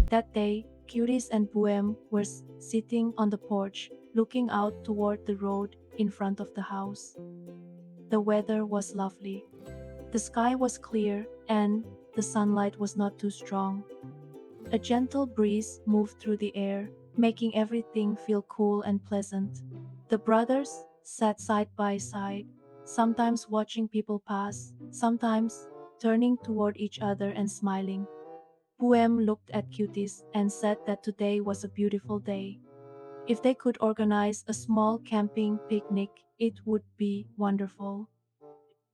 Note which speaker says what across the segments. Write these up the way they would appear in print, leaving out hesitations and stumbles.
Speaker 1: That day, Cutis and Buem were sitting on the porch, looking out toward the road in front of the house. The weather was lovely. The sky was clear, and the sunlight was not too strong. A gentle breeze moved through the air, making everything feel cool and pleasant. The brothers sat side by side, sometimes watching people pass, sometimes turning toward each other and smiling. Buem looked at Cutis and said that today was a beautiful day. If they could organize a small camping picnic, it would be wonderful.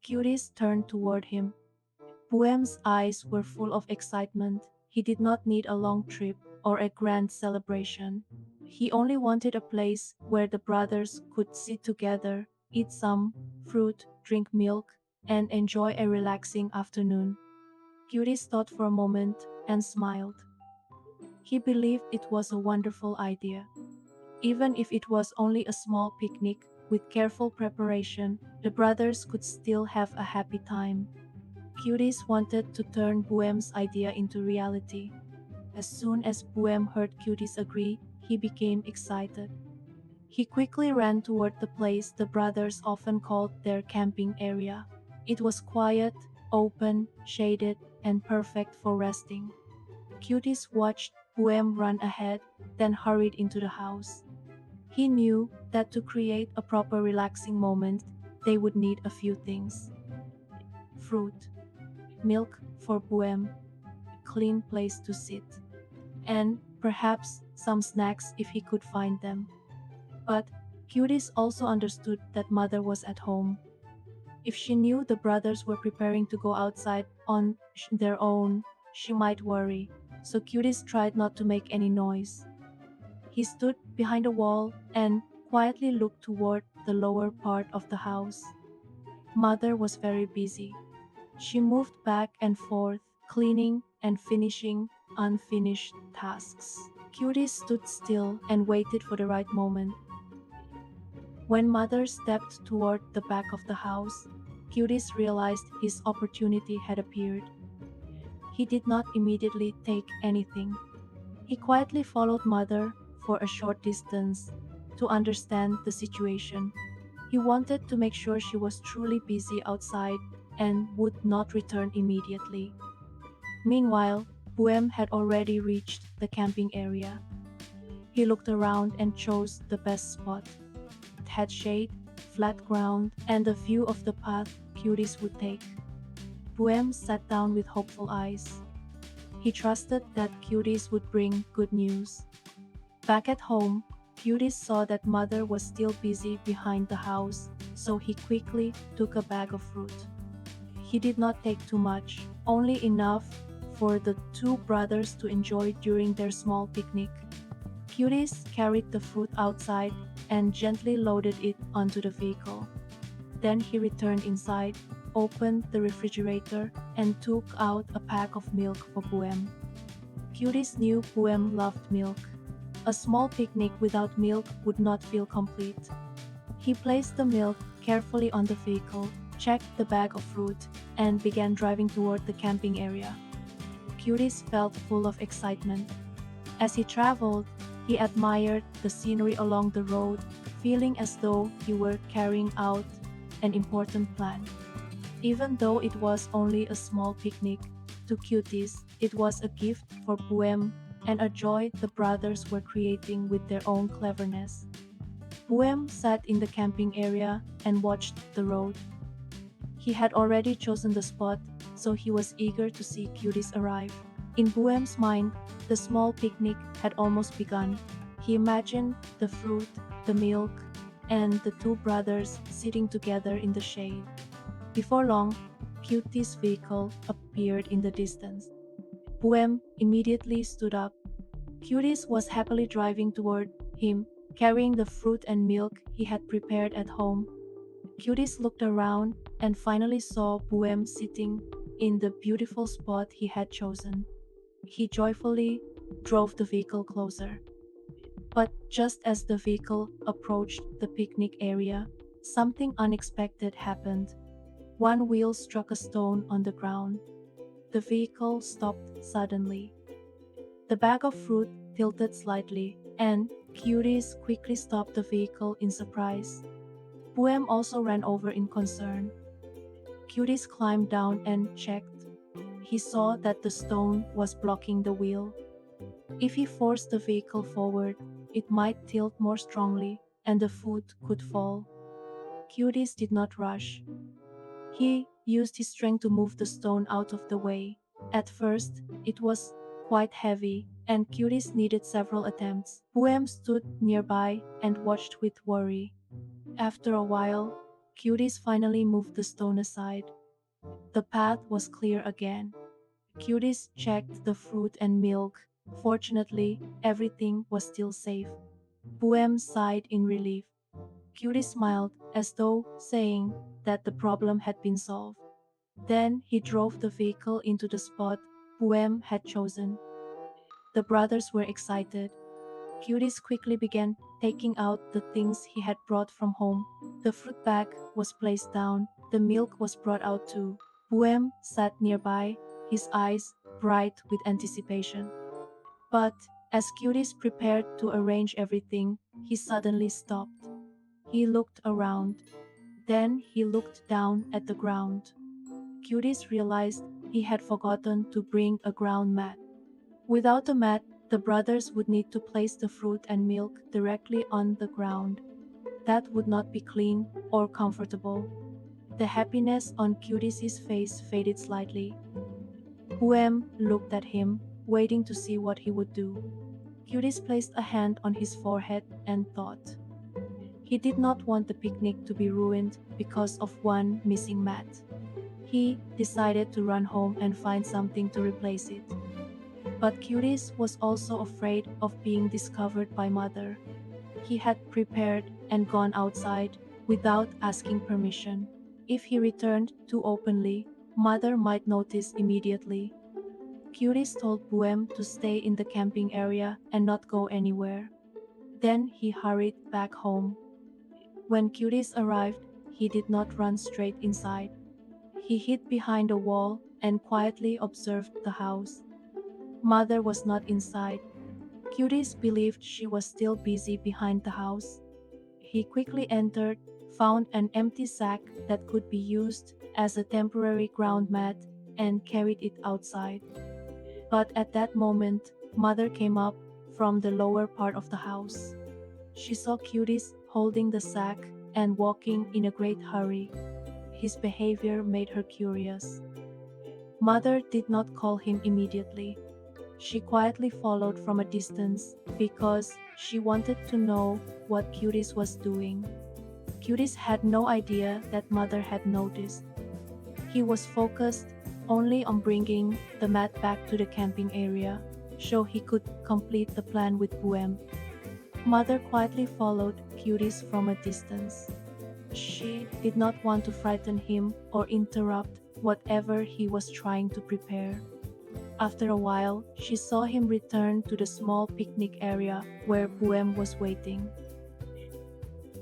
Speaker 1: Cutis turned toward him. Buem's eyes were full of excitement. He did not need a long trip or a grand celebration. He only wanted a place where the brothers could sit together, eat some fruit, drink milk, and enjoy a relaxing afternoon. Cutis thought for a moment and smiled. He believed it was a wonderful idea. Even if it was only a small picnic, with careful preparation, the brothers could still have a happy time. Cutis wanted to turn Buem's idea into reality. As soon as Buem heard Cutis agree, he became excited. He quickly ran toward the place the brothers often called their camping area. It was quiet, open, shaded, and perfect for resting. Cutis watched Buem run ahead, then hurried into the house. He knew that to create a proper relaxing moment, they would need a few things: fruit, milk for Buem, a clean place to sit, and perhaps some snacks if he could find them. But Cutis also understood that mother was at home. If she knew the brothers were preparing to go outside on their own, she might worry, so Cutis tried not to make any noise. He stood behind a wall and quietly looked toward the lower part of the house. Mother was very busy. She moved back and forth, cleaning and finishing unfinished tasks. Cutie stood still and waited for the right moment. When Mother stepped toward the back of the house, Cutis realized his opportunity had appeared. He did not immediately take anything. He quietly followed Mother for a short distance to understand the situation. He wanted to make sure she was truly busy outside and would not return immediately. Meanwhile, Buem had already reached the camping area. He looked around and chose the best spot. It had shade, flat ground, and a view of the path Cuties would take. Buem sat down with hopeful eyes. He trusted that Cuties would bring good news. Back at home, Cuties saw that Mother was still busy behind the house, so he quickly took a bag of fruit. He did not take too much, only enough for the two brothers to enjoy during their small picnic. Cuties carried the fruit outside and gently loaded it onto the vehicle. Then he returned inside, opened the refrigerator, and took out a pack of milk for Buem. Cuties knew Buem loved milk. A small picnic without milk would not feel complete. He placed the milk carefully on the vehicle, checked the bag of fruit, and began driving toward the camping area. Cuties felt full of excitement. As he traveled, he admired the scenery along the road, feeling as though he were carrying out an important plan. Even though it was only a small picnic, to Cuties, it was a gift for Buem and a joy the brothers were creating with their own cleverness. Buem sat in the camping area and watched the road. He had already chosen the spot, so he was eager to see Cuties arrive. In Buem's mind, the small picnic had almost begun. He imagined the fruit, the milk, and the two brothers sitting together in the shade. Before long, Cuties' vehicle appeared in the distance. Buem immediately stood up. Cuties was happily driving toward him, carrying the fruit and milk he had prepared at home. Cuties looked around and finally saw Buem sitting in the beautiful spot he had chosen. He joyfully drove the vehicle closer. But just as the vehicle approached the picnic area, something unexpected happened. One wheel struck a stone on the ground. The vehicle stopped suddenly. The bag of fruit tilted slightly, and Cutis quickly stopped the vehicle in surprise. Buem also ran over in concern. Cutis climbed down and checked. He saw that the stone was blocking the wheel. If he forced the vehicle forward, it might tilt more strongly, and the foot could fall. Cutis did not rush. He used his strength to move the stone out of the way. At first, it was quite heavy, and Cutis needed several attempts. Buem stood nearby and watched with worry. After a while, Cutis finally moved the stone aside. The path was clear again. Cutis checked the fruit and milk. Fortunately, everything was still safe. Buem sighed in relief. Cutis smiled, as though saying that the problem had been solved. Then he drove the vehicle into the spot Buem had chosen. The brothers were excited. Cutis quickly began taking out the things he had brought from home. The fruit bag was placed down, the milk was brought out too. Buem sat nearby, his eyes bright with anticipation. But as Cutis prepared to arrange everything, he suddenly stopped. He looked around. Then he looked down at the ground. Cutis realized he had forgotten to bring a ground mat. Without a mat, the brothers would need to place the fruit and milk directly on the ground. That would not be clean or comfortable. The happiness on Cutis's face faded slightly. Buem looked at him, waiting to see what he would do. Cutis placed a hand on his forehead and thought. He did not want the picnic to be ruined because of one missing mat. He decided to run home and find something to replace it. But Cutis was also afraid of being discovered by Mother. He had prepared and gone outside without asking permission. If he returned too openly, Mother might notice immediately. Cutis told Buem to stay in the camping area and not go anywhere. Then he hurried back home. When Cutis arrived, he did not run straight inside. He hid behind a wall and quietly observed the house. Mother was not inside. Cutis believed she was still busy behind the house. He quickly entered, found an empty sack that could be used as a temporary ground mat, and carried it outside. But at that moment, Mother came up from the lower part of the house. She saw Cutis holding the sack and walking in a great hurry. His behavior made her curious. Mother did not call him immediately. She quietly followed from a distance because she wanted to know what Cutis was doing. Cutis had no idea that Mother had noticed. He was focused only on bringing the mat back to the camping area so he could complete the plan with Buem. Mother quietly followed Cutis from a distance. She did not want to frighten him or interrupt whatever he was trying to prepare. After a while, she saw him return to the small picnic area where Buem was waiting.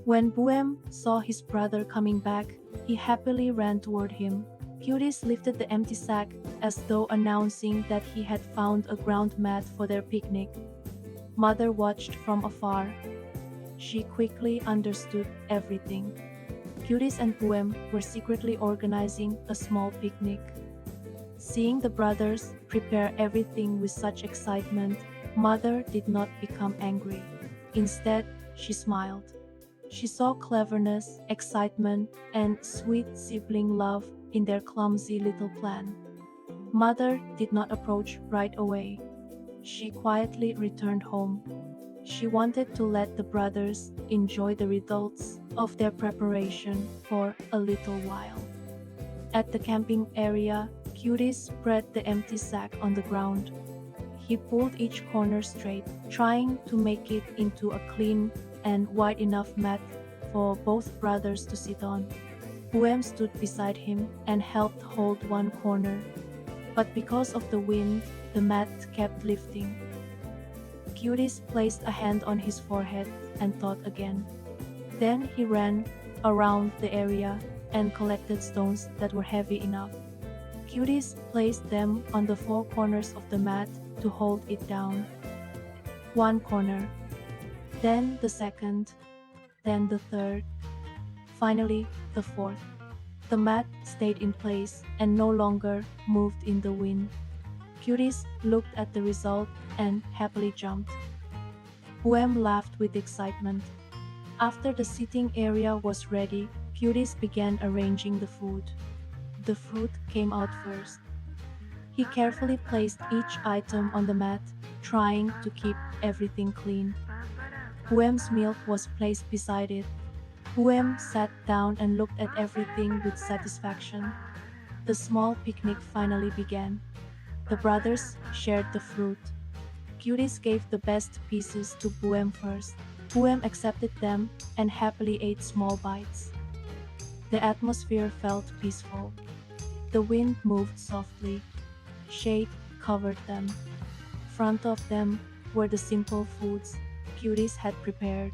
Speaker 1: When Buem saw his brother coming back, he happily ran toward him. Cutis lifted the empty sack as though announcing that he had found a ground mat for their picnic. Mother watched from afar. She quickly understood everything. Cutis and Buem were secretly organizing a small picnic. Seeing the brothers prepare everything with such excitement, Mother did not become angry. Instead, she smiled. She saw cleverness, excitement, and sweet sibling love in their clumsy little plan. Mother did not approach right away. She quietly returned home. She wanted to let the brothers enjoy the results of their preparation for a little while. At the camping area, Cutis spread the empty sack on the ground. He pulled each corner straight, trying to make it into a clean and wide enough mat for both brothers to sit on. Buem stood beside him and helped hold one corner. But because of the wind, the mat kept lifting. Cutis placed a hand on his forehead and thought again. Then he ran around the area, and collected stones that were heavy enough. Cutis placed them on the four corners of the mat to hold it down. One corner, then the second, then the third, finally the fourth. The mat stayed in place and no longer moved in the wind. Cutis looked at the result and happily jumped. Buem laughed with excitement. After the sitting area was ready, Cutis began arranging the food. The fruit came out first. He carefully placed each item on the mat, trying to keep everything clean. Buem's milk was placed beside it. Buem sat down and looked at everything with satisfaction. The small picnic finally began. The brothers shared the fruit. Cutis gave the best pieces to Buem first. Buem accepted them and happily ate small bites. The atmosphere felt peaceful. The wind moved softly. Shade covered them. Front of them were the simple foods Cutis had prepared.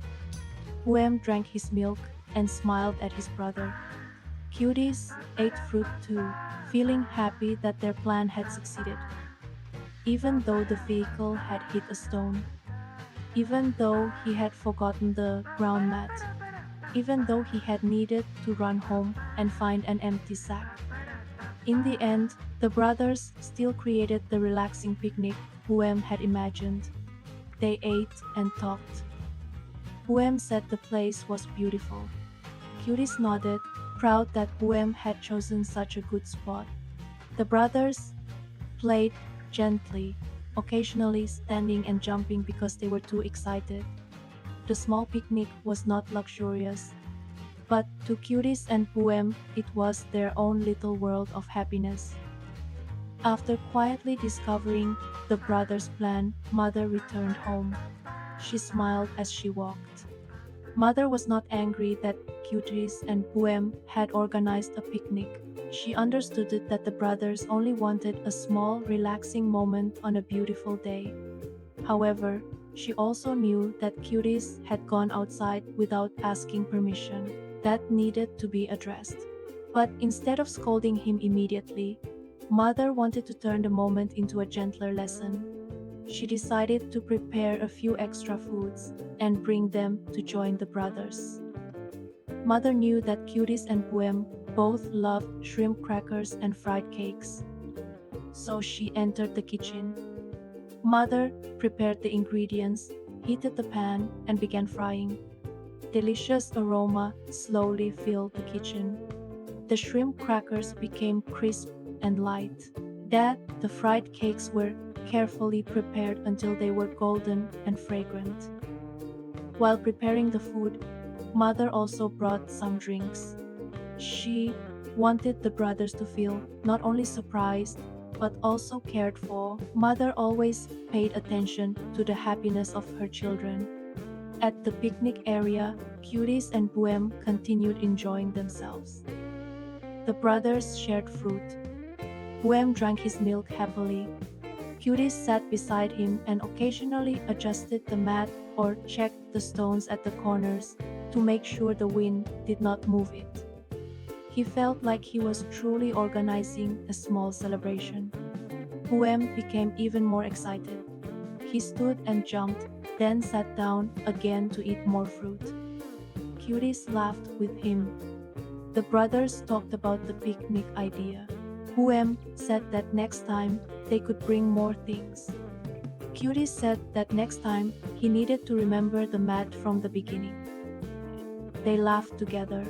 Speaker 1: Buem drank his milk and smiled at his brother. Cutis ate fruit too, feeling happy that their plan had succeeded. Even though the vehicle had hit a stone, even though he had forgotten the ground mat, even though he had needed to run home and find an empty sack. In the end, the brothers still created the relaxing picnic Buem had imagined. They ate and talked. Buem said the place was beautiful. Cutis nodded, proud that Buem had chosen such a good spot. The brothers played gently, occasionally standing and jumping because they were too excited. The small picnic was not luxurious, but to Cutis and Buem it was their own little world of happiness. After quietly discovering the brothers' plan, Mother returned home. She smiled as she walked. Mother was not angry that Cutis and Buem had organized a picnic. She understood that the brothers only wanted a small, relaxing moment on a beautiful day. However, she also knew that Cutis had gone outside without asking permission. That needed to be addressed. But instead of scolding him immediately, Mother wanted to turn the moment into a gentler lesson. She decided to prepare a few extra foods and bring them to join the brothers. Mother knew that Cutis and Buem both loved shrimp crackers and fried cakes. So she entered the kitchen. Mother prepared the ingredients, heated the pan, and began frying. Delicious aroma slowly filled the kitchen. The shrimp crackers became crisp and light. The fried cakes were carefully prepared until they were golden and fragrant. While preparing the food, Mother also brought some drinks. She wanted the brothers to feel not only surprised, but also cared for. Mother always paid attention to the happiness of her children. At the picnic area, Cutis and Buem continued enjoying themselves. The brothers shared fruit. Buem drank his milk happily. Cutis sat beside him and occasionally adjusted the mat or checked the stones at the corners to make sure the wind did not move it. He felt like he was truly organizing a small celebration. Buem became even more excited. He stood and jumped, then sat down again to eat more fruit. Cutis laughed with him. The brothers talked about the picnic idea. Buem said that next time they could bring more things. Cutis said that next time he needed to remember the mat from the beginning. They laughed together.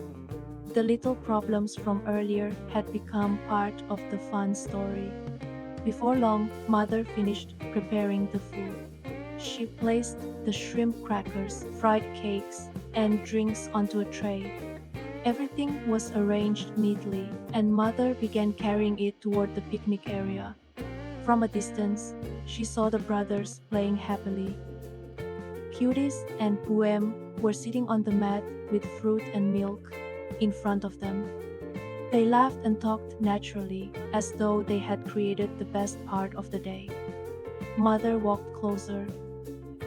Speaker 1: The little problems from earlier had become part of the fun story. Before long, Mother finished preparing the food. She placed the shrimp crackers, fried cakes, and drinks onto a tray. Everything was arranged neatly, and Mother began carrying it toward the picnic area. From a distance, she saw the brothers playing happily. Cutis and Buem were sitting on the mat with fruit and milk in front of them. They laughed and talked naturally, as though they had created the best part of the day. Mother walked closer.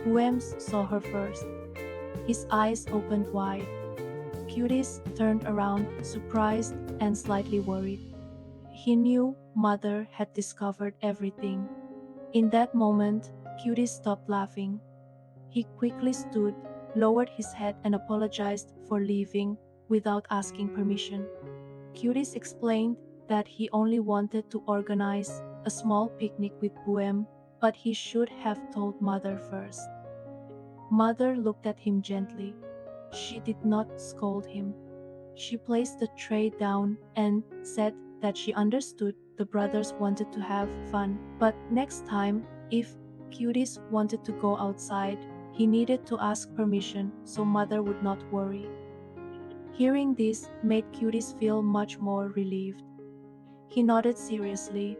Speaker 1: Buem saw her first. His eyes opened wide. Cutis turned around, surprised and slightly worried. He knew Mother had discovered everything. In that moment, Cutis stopped laughing. He quickly stood, lowered his head and apologized for leaving without asking permission. Cutis explained that he only wanted to organize a small picnic with Buem, but he should have told Mother first. Mother looked at him gently. She did not scold him. She placed the tray down and said that she understood the brothers wanted to have fun, but next time, if Cutis wanted to go outside, he needed to ask permission so Mother would not worry. Hearing this made Cutis feel much more relieved. He nodded seriously.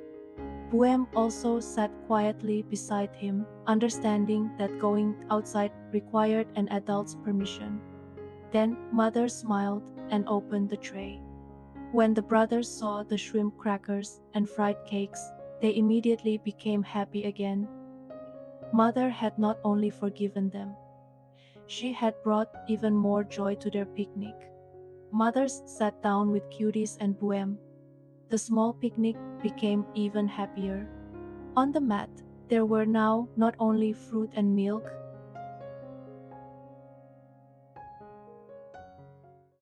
Speaker 1: Buem also sat quietly beside him, understanding that going outside required an adult's permission. Then Mother smiled and opened the tray. When the brothers saw the shrimp crackers and fried cakes, they immediately became happy again. Mother had not only forgiven them, she had brought even more joy to their picnic. Mother sat down with Cutis and Buem. The small picnic became even happier. On the mat, there were now not only fruit and milk,